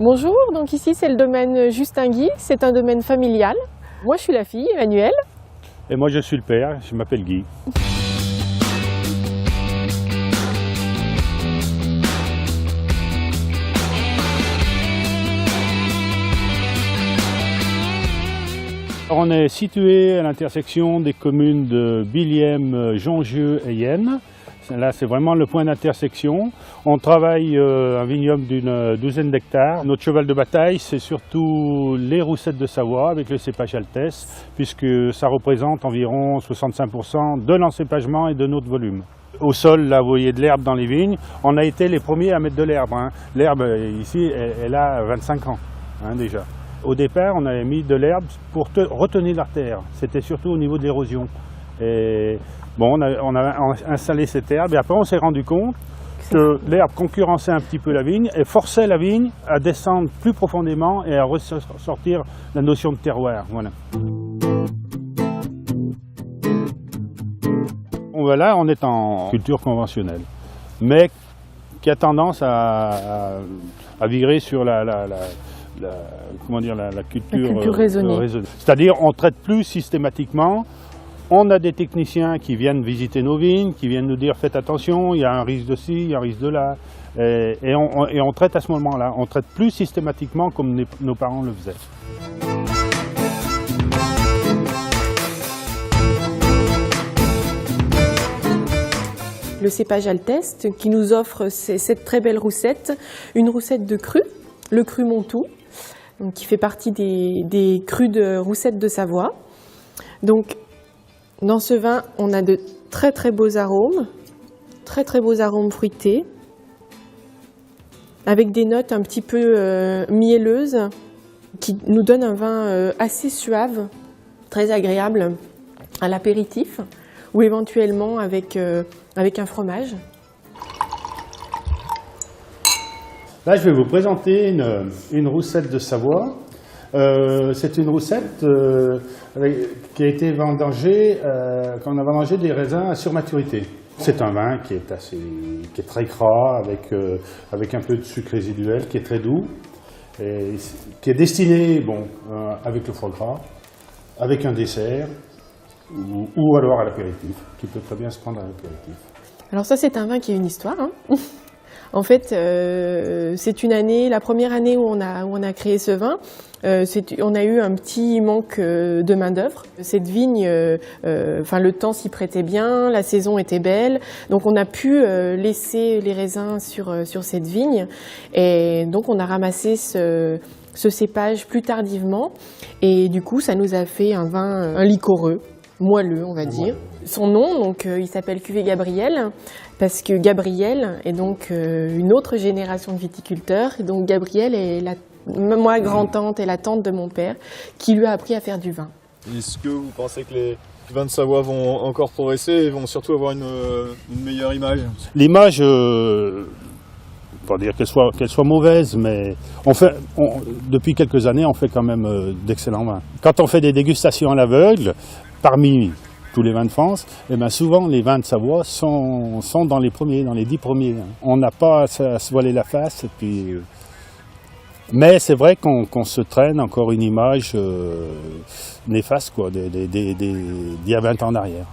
Bonjour, donc ici c'est le domaine Justin Guy, c'est un domaine familial. Moi je suis la fille, Emmanuelle. Et moi je suis le père, je m'appelle Guy. On est situé à l'intersection des communes de Billiem, Jongieu et Yenne. Là, c'est vraiment le point d'intersection. On travaille un vignoble d'une douzaine d'hectares. Notre cheval de bataille, c'est surtout les roussettes de Savoie avec le cépage Altesse, puisque ça représente environ 65% de l'encépagement et de notre volume. Au sol, là, vous voyez de l'herbe dans les vignes. On a été les premiers à mettre de l'herbe. L'herbe, ici, elle a 25 ans déjà. Au départ, on avait mis de l'herbe pour retenir la terre. C'était surtout au niveau de l'érosion. Et bon, on a installé cette herbe et après on s'est rendu compte que l'herbe concurrençait un petit peu la vigne et forçait la vigne à descendre plus profondément et à ressortir la notion de terroir. Voilà. Là, on est en culture conventionnelle, mais qui a tendance à virer sur la culture raisonnée. C'est-à-dire on ne traite plus systématiquement. On a des techniciens qui viennent visiter nos vignes, qui viennent nous dire faites attention, il y a un risque de ci, il y a un risque de là. Et on traite à ce moment-là. On ne traite plus systématiquement comme nos parents le faisaient. Le cépage Altesse qui nous offre cette très belle roussette, une roussette de cru, le cru Montou, donc qui fait partie des crus de roussettes de Savoie. Donc, dans ce vin, on a de très très beaux arômes fruités, avec des notes un petit peu mielleuses, qui nous donnent un vin assez suave, très agréable à l'apéritif, ou éventuellement avec un fromage. Là, je vais vous présenter une roussette de Savoie. C'est une roussette qui a été vendangée, quand on a vendangé des raisins à surmaturité. C'est un vin qui est très gras, avec un peu de sucre résiduel, qui est très doux, et qui est destiné avec le foie gras, avec un dessert, ou alors à l'apéritif, qui peut très bien se prendre à l'apéritif. Alors ça, c'est un vin qui a une histoire. En fait, c'est une année, la première année où on a créé ce vin, on a eu un petit manque de main d'œuvre. Cette vigne, le temps s'y prêtait bien, la saison était belle, donc on a pu laisser les raisins sur cette vigne, et donc on a ramassé ce cépage plus tardivement, et du coup ça nous a fait un liquoreux, moelleux on va dire. Son nom, donc, il s'appelle Cuvée Gabriel, parce que Gabriel est donc une autre génération de viticulteurs. Et donc Gabriel est ma grand-tante et la tante de mon père qui lui a appris à faire du vin. Est-ce que vous pensez que les vins de Savoie vont encore progresser et vont surtout avoir une meilleure image? L'image, pas dire qu'elle soit mauvaise, mais depuis quelques années, on fait quand même d'excellents vins. Quand on fait des dégustations à l'aveugle, parmi tous les vins de France, et bien souvent les vins de Savoie sont dans les 10 premiers. On n'a pas à se voiler la face. Mais c'est vrai qu'on se traîne encore une image néfaste d'il y a 20 ans en arrière.